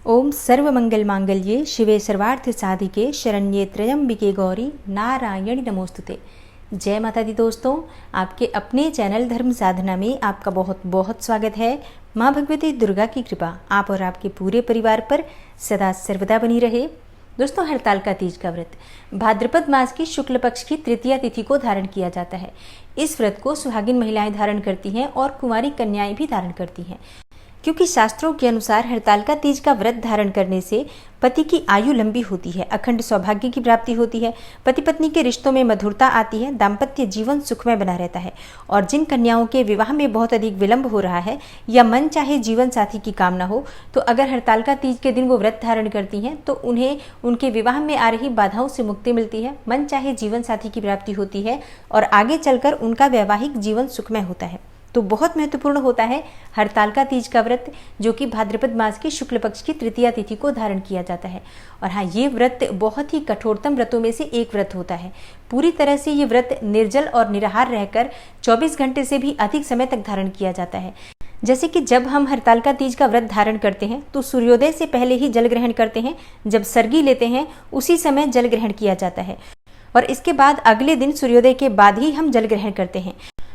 ओम सर्वमंगल मांगल्ये शिवे सर्वार्थ साधिके शरण्ये त्र्यंबिके गौरी नारायणी नमोस्तुते। जय माता दी दोस्तों, आपके अपने चैनल धर्म साधना में आपका बहुत बहुत स्वागत है। माँ भगवती दुर्गा की कृपा आप और आपके पूरे परिवार पर सदा सर्वदा बनी रहे। दोस्तों, हरतालिका तीज का व्रत भाद्रपद मास की शुक्ल पक्ष की तृतीया तिथि को धारण किया जाता है। इस व्रत को सुहागिन महिलाएं धारण करती हैं और कुंवारी कन्याएं भी धारण करती हैं, क्योंकि शास्त्रों के अनुसार हरतालिका तीज का व्रत धारण करने से पति की आयु लंबी होती है, अखंड सौभाग्य की प्राप्ति होती है, पति पत्नी के रिश्तों में मधुरता आती है, दाम्पत्य जीवन सुखमय बना रहता है। और जिन कन्याओं के विवाह में बहुत अधिक विलंब हो रहा है या मन चाहे जीवन साथी की कामना हो, तो अगर हरतालिका तीज के दिन वो व्रत धारण करती हैं तो उन्हें उनके विवाह में आ रही बाधाओं से मुक्ति मिलती है, मन चाहे जीवन साथी की प्राप्ति होती है और आगे चलकर उनका वैवाहिक जीवन सुखमय होता है। तो बहुत महत्वपूर्ण होता है हरतालिका तीज का व्रत, जो कि भाद्रपद मास की शुक्ल पक्ष की तृतीया तिथि को धारण किया जाता है। और हाँ, ये व्रत बहुत ही कठोरतम व्रतों में से एक व्रत होता है। पूरी तरह से ये व्रत निर्जल और निराहार रहकर 24 घंटे से भी अधिक समय तक धारण किया जाता है। जैसे कि जब हम हरतालिका तीज का व्रत धारण करते हैं तो सूर्योदय से पहले ही जल ग्रहण करते हैं, जब सर्गी लेते हैं उसी समय जल ग्रहण किया जाता है और इसके बाद अगले दिन सूर्योदय के बाद ही हम जल ग्रहण करते हैं।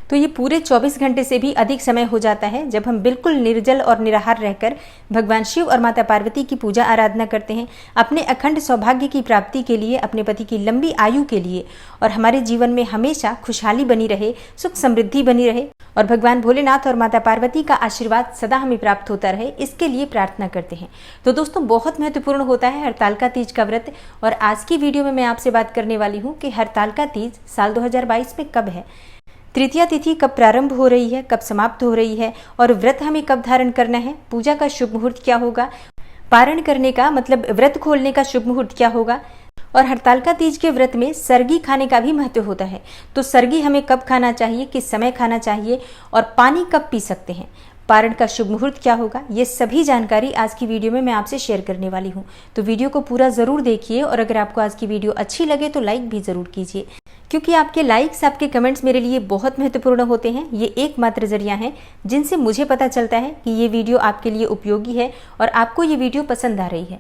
तो ये पूरे 24 घंटे से भी अधिक समय हो जाता है जब हम बिल्कुल निर्जल और निराहार रहकर भगवान शिव और माता पार्वती की पूजा आराधना करते हैं, अपने अखंड सौभाग्य की प्राप्ति के लिए, अपने पति की लंबी आयु के लिए और हमारे जीवन में हमेशा खुशहाली बनी रहे, सुख समृद्धि बनी रहे और भगवान भोलेनाथ और माता पार्वती का आशीर्वाद सदा हमें प्राप्त होता रहे, इसके लिए प्रार्थना करते हैं। तो दोस्तों, बहुत महत्वपूर्ण होता है हरतालिका तीज का व्रत। और आज की वीडियो में मैं आपसे बात करने वाली हूँ कि हरतालिका तीज साल 2022 में कब है, तृतीया तिथि कब प्रारंभ हो रही है, कब समाप्त हो रही है और व्रत हमें कब धारण करना है, पूजा का शुभ मुहूर्त क्या होगा, पारण करने का मतलब व्रत खोलने का शुभ मुहूर्त क्या होगा और हरतालिका तीज के व्रत में सर्गी खाने का भी महत्व होता है। तो सर्गी हमें कब खाना चाहिए, किस समय खाना चाहिए और पानी कब पी सकते हैं, पारण का शुभ मुहूर्त क्या होगा, ये सभी जानकारी आज की वीडियो में मैं आपसे शेयर करने वाली हूँ। तो वीडियो को पूरा ज़रूर देखिए और अगर आपको आज की वीडियो अच्छी लगे तो लाइक भी ज़रूर कीजिए, क्योंकि आपके लाइक्स, आपके कमेंट्स मेरे लिए बहुत महत्वपूर्ण होते हैं। ये एकमात्र जरिया है जिनसे मुझे पता चलता है कि ये वीडियो आपके लिए उपयोगी है और आपको ये वीडियो पसंद आ रही है।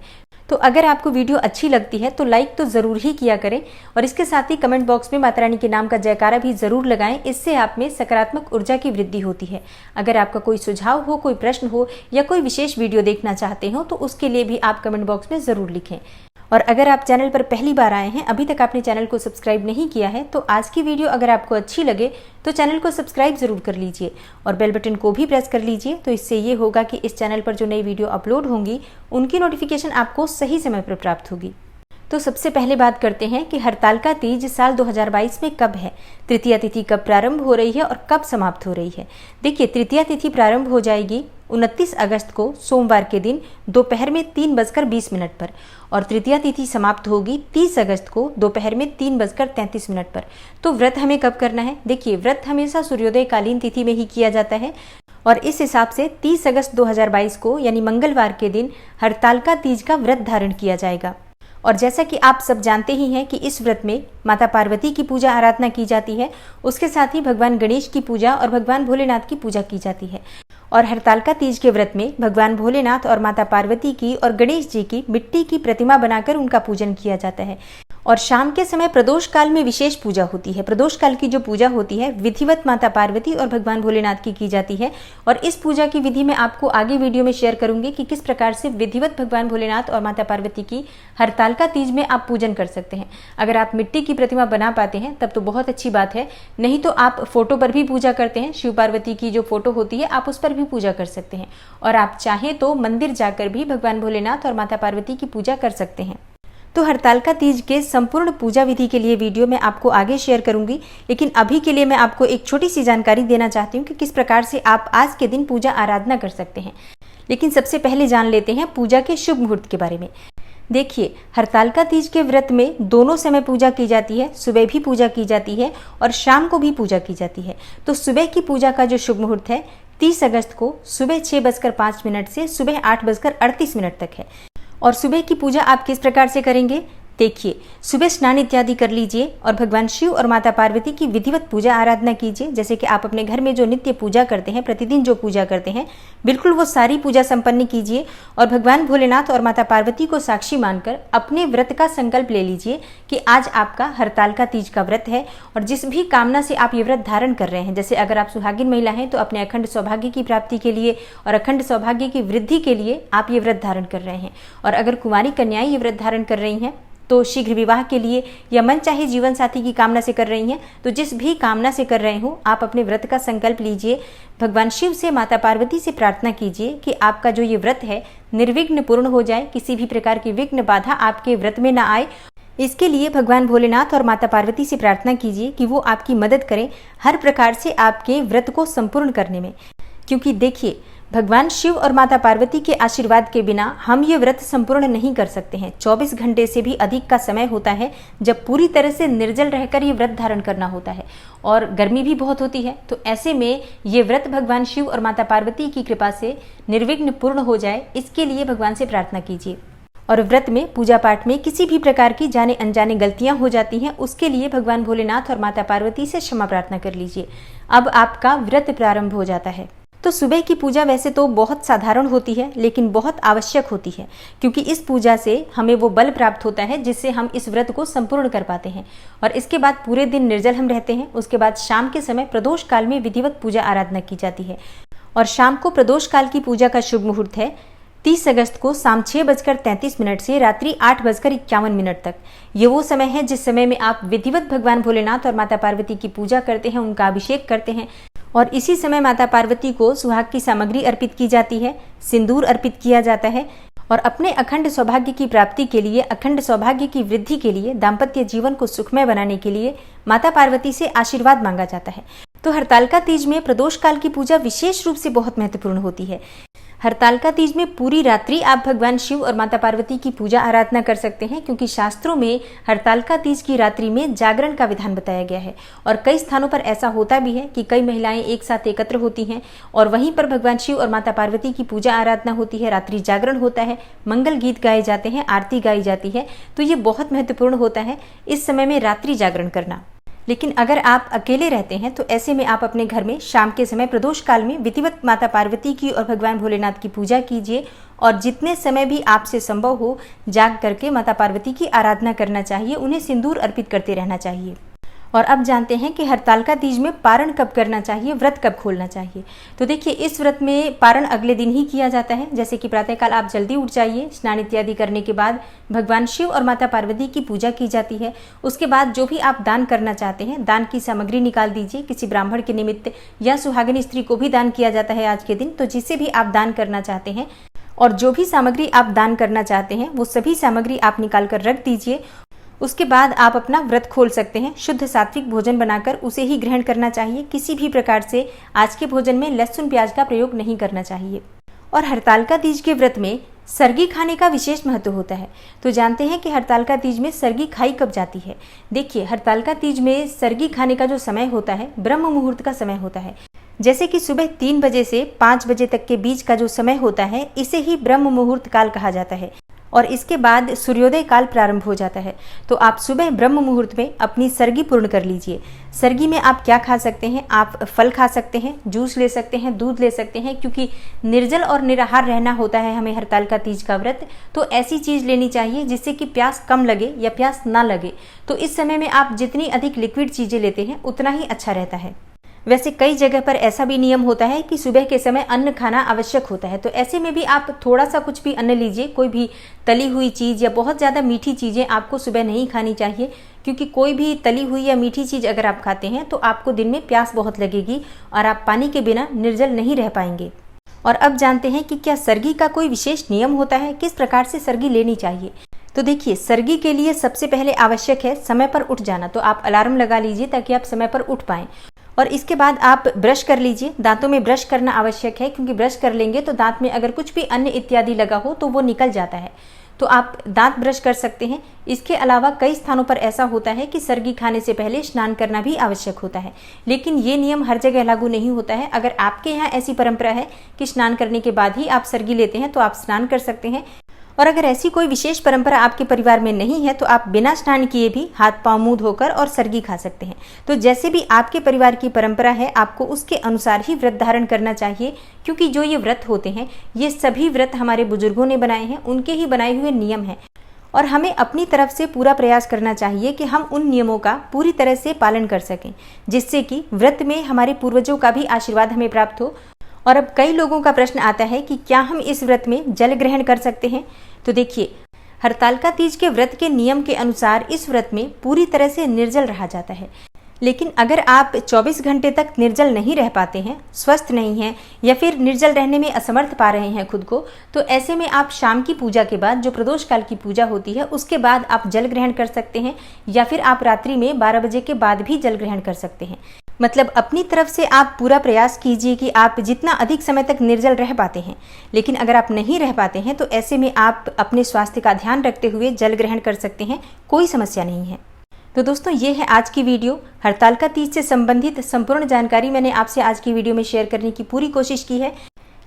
तो अगर आपको वीडियो अच्छी लगती है तो लाइक तो ज़रूर ही किया करें और इसके साथ ही कमेंट बॉक्स में माता रानी के नाम का जयकारा भी ज़रूर लगाएं। इससे आप में सकारात्मक ऊर्जा की वृद्धि होती है। अगर आपका कोई सुझाव हो, कोई प्रश्न हो या कोई विशेष वीडियो देखना चाहते हो तो उसके लिए भी आप कमेंट बॉक्स में ज़रूर लिखें। और अगर आप चैनल पर पहली बार आए हैं, अभी तक आपने चैनल को सब्सक्राइब नहीं किया है, तो आज की वीडियो अगर आपको अच्छी लगे तो चैनल को सब्सक्राइब जरूर कर लीजिए और बेल बटन को भी प्रेस कर लीजिए। तो इससे ये होगा कि इस चैनल पर जो नई वीडियो अपलोड होंगी उनकी नोटिफिकेशन आपको सही समय पर प्राप्त होगी। तो सबसे पहले बात करते हैं कि हरतालिका तीज साल 2022 में कब है, तृतीया तिथि कब प्रारंभ हो रही है और कब समाप्त हो रही है। देखिए, तृतीया तिथि प्रारंभ हो जाएगी 29 अगस्त को सोमवार के दिन दोपहर में 3:20 पर और तृतीया तिथि समाप्त होगी 30 अगस्त को दोपहर में 3:33 पर। तो व्रत हमें कब करना है? देखिए, व्रत हमेशा सूर्योदय कालीन तिथि में ही किया जाता है और इस हिसाब से 30 अगस्त 2022 को यानी मंगलवार के दिन हरतालिका तीज का व्रत धारण किया जाएगा। और जैसा कि आप सब जानते ही हैं कि इस व्रत में माता पार्वती की पूजा आराधना की जाती है, उसके साथ ही भगवान गणेश की पूजा और भगवान भोलेनाथ की पूजा की जाती है। और हरतालिका तीज के व्रत में भगवान भोलेनाथ और माता पार्वती की और गणेश जी की मिट्टी की प्रतिमा बनाकर उनका पूजन किया जाता है। और शाम के समय प्रदोष काल में विशेष पूजा होती है। प्रदोष काल की जो पूजा होती है विधिवत माता पार्वती और भगवान भोलेनाथ की जाती है और इस पूजा की विधि मैं आपको आगे वीडियो में शेयर करूंगी कि किस प्रकार से विधिवत भगवान भोलेनाथ और माता पार्वती की हरतालिका तीज में आप पूजन कर सकते हैं। अगर आप मिट्टी की प्रतिमा बना पाते हैं तब तो बहुत अच्छी बात है, नहीं तो आप फोटो पर भी पूजा करते हैं। शिव पार्वती की जो फोटो होती है आप उस पर भी पूजा कर सकते हैं और आप चाहें तो मंदिर जाकर भी भगवान भोलेनाथ और माता पार्वती की पूजा कर सकते हैं। तो हरतालिका तीज के संपूर्ण पूजा विधि के लिए वीडियो मैं आपको आगे शेयर करूंगी, लेकिन अभी के लिए मैं आपको एक छोटी सी जानकारी देना चाहती हूँ कि किस प्रकार से आप आज के दिन पूजा आराधना कर सकते हैं। लेकिन सबसे पहले जान लेते हैं पूजा के शुभ मुहूर्त के बारे में। देखिए, हरतालिका तीज के व्रत में दोनों समय पूजा की जाती है, सुबह भी पूजा की जाती है और शाम को भी पूजा की जाती है। तो सुबह की पूजा का जो शुभ मुहूर्त है 30 अगस्त को सुबह 6:05 से सुबह 8:38 तक है। और सुबह की पूजा आप किस प्रकार से करेंगे? देखिए, सुबह स्नान इत्यादि कर लीजिए और भगवान शिव और माता पार्वती की विधिवत पूजा आराधना कीजिए। जैसे कि आप अपने घर में जो नित्य पूजा करते हैं, प्रतिदिन जो पूजा करते हैं, बिल्कुल वो सारी पूजा संपन्न कीजिए और भगवान भोलेनाथ और माता पार्वती को साक्षी मानकर अपने व्रत का संकल्प ले लीजिए कि आज आपका हरतालिका तीज का व्रत है और जिस भी कामना से आप ये व्रत धारण कर रहे हैं, जैसे अगर आप सुहागिन महिला हैं तो अपने अखंड सौभाग्य की प्राप्ति के लिए और अखंड सौभाग्य की वृद्धि के लिए आप ये व्रत धारण कर रहे हैं, और अगर कुंवारी कन्याएं ये व्रत धारण कर रही हैं तो शीघ्र विवाह के लिए या मन चाहे जीवन साथी की कामना से कर रही हैं, तो जिस भी कामना से कर रहे हो आप अपने व्रत का संकल्प लीजिए। भगवान शिव से, माता पार्वती से प्रार्थना कीजिए कि आपका जो ये व्रत है निर्विघ्न पूर्ण हो जाए, किसी भी प्रकार की विघ्न बाधा आपके व्रत में ना आए। इसके लिए भगवान भोलेनाथ और माता पार्वती से प्रार्थना कीजिए कि वो आपकी मदद करें हर प्रकार से आपके व्रत को संपूर्ण करने में। क्योंकि देखिए, भगवान शिव और माता पार्वती के आशीर्वाद के बिना हम ये व्रत संपूर्ण नहीं कर सकते हैं। 24 घंटे से भी अधिक का समय होता है जब पूरी तरह से निर्जल रहकर ये व्रत धारण करना होता है, और गर्मी भी बहुत होती है। तो ऐसे में ये व्रत भगवान शिव और माता पार्वती की कृपा से निर्विघ्न पूर्ण हो जाए, इसके लिए भगवान से प्रार्थना कीजिए। और व्रत में, पूजा पाठ में किसी भी प्रकार की जाने अनजाने गलतियां हो जाती हैं, उसके लिए भगवान भोलेनाथ और माता पार्वती से क्षमा प्रार्थना कर लीजिए। अब आपका व्रत प्रारंभ हो जाता है। तो सुबह की पूजा वैसे तो बहुत साधारण होती है, लेकिन बहुत आवश्यक होती है, क्योंकि इस पूजा से हमें वो बल प्राप्त होता है जिससे हम इस व्रत को संपूर्ण कर पाते हैं। और इसके बाद पूरे दिन निर्जल हम रहते हैं। उसके बाद शाम के समय प्रदोष काल में विधिवत पूजा आराधना की जाती है, और शाम को प्रदोष काल की पूजा का शुभ मुहूर्त है 30 अगस्त को शाम 6:33 से रात्रि 8:51 तक। ये वो समय है जिस समय में आप विधिवत भगवान भोलेनाथ और माता पार्वती की पूजा करते हैं, उनका अभिषेक करते हैं, और इसी समय माता पार्वती को सुहाग की सामग्री अर्पित की जाती है, सिंदूर अर्पित किया जाता है, और अपने अखंड सौभाग्य की प्राप्ति के लिए, अखंड सौभाग्य की वृद्धि के लिए, दाम्पत्य जीवन को सुखमय बनाने के लिए माता पार्वती से आशीर्वाद मांगा जाता है। तो हरतालिका तीज में प्रदोष काल की पूजा विशेष रूप से बहुत महत्वपूर्ण होती है। हरतालिका तीज में पूरी रात्रि आप भगवान शिव और माता पार्वती की पूजा आराधना कर सकते हैं, क्योंकि शास्त्रों में हरतालिका तीज की रात्रि में जागरण का विधान बताया गया है। और कई स्थानों पर ऐसा होता भी है कि कई महिलाएं एक साथ एकत्र होती हैं और वहीं पर भगवान शिव और माता पार्वती की पूजा आराधना होती है, रात्रि जागरण होता है, मंगल गीत गाए जाते हैं, आरती गाई जाती है। तो ये बहुत महत्वपूर्ण होता है इस समय में रात्रि जागरण करना। लेकिन अगर आप अकेले रहते हैं तो ऐसे में आप अपने घर में शाम के समय प्रदोष काल में विधिवत माता पार्वती की और भगवान भोलेनाथ की पूजा कीजिए, और जितने समय भी आपसे संभव हो जाग करके माता पार्वती की आराधना करना चाहिए, उन्हें सिंदूर अर्पित करते रहना चाहिए। और अब जानते हैं कि हरतालिका तीज में पारण कब करना चाहिए, व्रत कब खोलना चाहिए। तो देखिए, इस व्रत में पारण अगले दिन ही किया जाता है। जैसे कि प्रातःकाल आप जल्दी उठ जाइए, स्नान इत्यादि करने के बाद भगवान शिव और माता पार्वती की पूजा की जाती है। उसके बाद जो भी आप दान करना चाहते हैं, दान की सामग्री निकाल दीजिए, किसी ब्राह्मण के निमित्त या सुहागिन स्त्री को भी दान किया जाता है आज के दिन। तो जिसे भी आप दान करना चाहते हैं और जो भी सामग्री आप दान करना चाहते हैं, वो सभी सामग्री आप निकाल कर रख दीजिए। उसके बाद आप अपना व्रत खोल सकते हैं। शुद्ध सात्विक भोजन बनाकर उसे ही ग्रहण करना चाहिए। किसी भी प्रकार से आज के भोजन में लहसुन प्याज का प्रयोग नहीं करना चाहिए। और हरतालिका तीज के व्रत में सरगी खाने का विशेष महत्व होता है। तो जानते हैं कि हरतालिका तीज में सरगी खाई कब जाती है। देखिए, हरतालिका तीज में सरगी खाने का जो समय होता है ब्रह्म मुहूर्त का समय होता है। जैसे कि सुबह 3 बजे से 5 बजे तक के बीच का जो समय होता है, इसे ही ब्रह्म मुहूर्त काल कहा जाता है। और इसके बाद सूर्योदय काल प्रारंभ हो जाता है। तो आप सुबह ब्रह्म मुहूर्त में अपनी सरगी पूर्ण कर लीजिए। सरगी में आप क्या खा सकते हैं? आप फल खा सकते हैं, जूस ले सकते हैं, दूध ले सकते हैं, क्योंकि निर्जल और निराहार रहना होता है हमें हरतालिका तीज का व्रत। तो ऐसी चीज लेनी चाहिए जिससे कि प्यास कम लगे या प्यास ना लगे। तो इस समय में आप जितनी अधिक लिक्विड चीजें लेते हैं उतना ही अच्छा रहता है। वैसे कई जगह पर ऐसा भी नियम होता है कि सुबह के समय अन्न खाना आवश्यक होता है। तो ऐसे में भी आप थोड़ा सा कुछ भी अन्न लीजिए। कोई भी तली हुई चीज़ या बहुत ज़्यादा मीठी चीज़ें आपको सुबह नहीं खानी चाहिए, क्योंकि कोई भी तली हुई या मीठी चीज़ अगर आप खाते हैं तो आपको दिन में प्यास बहुत लगेगी और आप पानी के बिना निर्जल नहीं रह पाएंगे। और अब जानते हैं कि क्या सरगी का कोई विशेष नियम होता है, किस प्रकार से सरगी लेनी चाहिए। तो देखिए, सरगी के लिए सबसे पहले आवश्यक है समय पर उठ जाना। तो आप अलार्म लगा लीजिए ताकि आप समय पर उठ पाएं। और इसके बाद आप ब्रश कर लीजिए। दांतों में ब्रश करना आवश्यक है, क्योंकि ब्रश कर लेंगे तो दांत में अगर कुछ भी अन्न इत्यादि लगा हो तो वो निकल जाता है। तो आप दांत ब्रश कर सकते हैं। इसके अलावा कई स्थानों पर ऐसा होता है कि सरगी खाने से पहले स्नान करना भी आवश्यक होता है, लेकिन ये नियम हर जगह लागू नहीं होता है। अगर आपके यहाँ ऐसी परंपरा है कि स्नान करने के बाद ही आप सरगी लेते हैं तो आप स्नान कर सकते हैं। और अगर ऐसी कोई विशेष परंपरा आपके परिवार में नहीं है तो आप बिना स्नान किए भी हाथ पांव मुंह धोकर और सरगी खा सकते हैं। तो जैसे भी आपके परिवार की परंपरा है, आपको उसके अनुसार ही व्रत धारण करना चाहिए, क्योंकि जो ये व्रत होते हैं ये सभी व्रत हमारे बुजुर्गों ने बनाए हैं, उनके ही बनाए हुए नियम हैं और हमें अपनी तरफ से पूरा प्रयास करना चाहिए कि हम उन नियमों का पूरी तरह से पालन कर सकें, जिससे कि व्रत में हमारे पूर्वजों का भी आशीर्वाद हमें प्राप्त हो। और अब कई लोगों का प्रश्न आता है कि क्या हम इस व्रत में जल ग्रहण कर सकते हैं। तो देखिए, हरतालिका तीज के व्रत के नियम के अनुसार इस व्रत में पूरी तरह से निर्जल रहा जाता है। लेकिन अगर आप 24 घंटे तक निर्जल नहीं रह पाते हैं, स्वस्थ नहीं हैं या फिर निर्जल रहने में असमर्थ पा रहे हैं खुद को, तो ऐसे में आप शाम की पूजा के बाद, जो प्रदोष काल की पूजा होती है, उसके बाद आप जल ग्रहण कर सकते हैं, या फिर आप रात्रि में 12 बजे के बाद भी जल ग्रहण कर सकते हैं। मतलब अपनी तरफ से आप पूरा प्रयास कीजिए कि आप जितना अधिक समय तक निर्जल रह पाते हैं। लेकिन अगर आप नहीं रह पाते हैं तो ऐसे में आप अपने स्वास्थ्य का ध्यान रखते हुए जल ग्रहण कर सकते हैं, कोई समस्या नहीं है। तो दोस्तों, ये है आज की वीडियो। हरतालिका तीज से संबंधित संपूर्ण जानकारी मैंने आपसे आज की वीडियो में शेयर करने की पूरी कोशिश की है।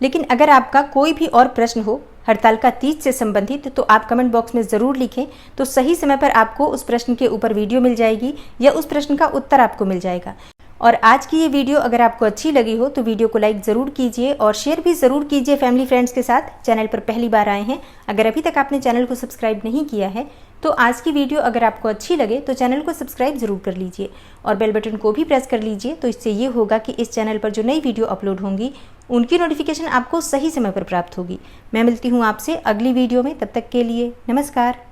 लेकिन अगर आपका कोई भी और प्रश्न हो हरतालिका तीज से संबंधित तो आप कमेंट बॉक्स में ज़रूर लिखें, तो सही समय पर आपको उस प्रश्न के ऊपर वीडियो मिल जाएगी या उस प्रश्न का उत्तर आपको मिल जाएगा। और आज की ये वीडियो अगर आपको अच्छी लगी हो तो वीडियो को लाइक ज़रूर कीजिए और शेयर भी ज़रूर कीजिए फैमिली फ्रेंड्स के साथ। चैनल पर पहली बार आए हैं, अगर अभी तक आपने चैनल को सब्सक्राइब नहीं किया है तो आज की वीडियो अगर आपको अच्छी लगे तो चैनल को सब्सक्राइब ज़रूर कर लीजिए और बेल बटन को भी प्रेस कर लीजिए। तो इससे ये होगा कि इस चैनल पर जो नई वीडियो अपलोड होंगी उनकी नोटिफिकेशन आपको सही समय पर प्राप्त होगी। मैं मिलती हूँ आपसे अगली वीडियो में, तब तक के लिए नमस्कार।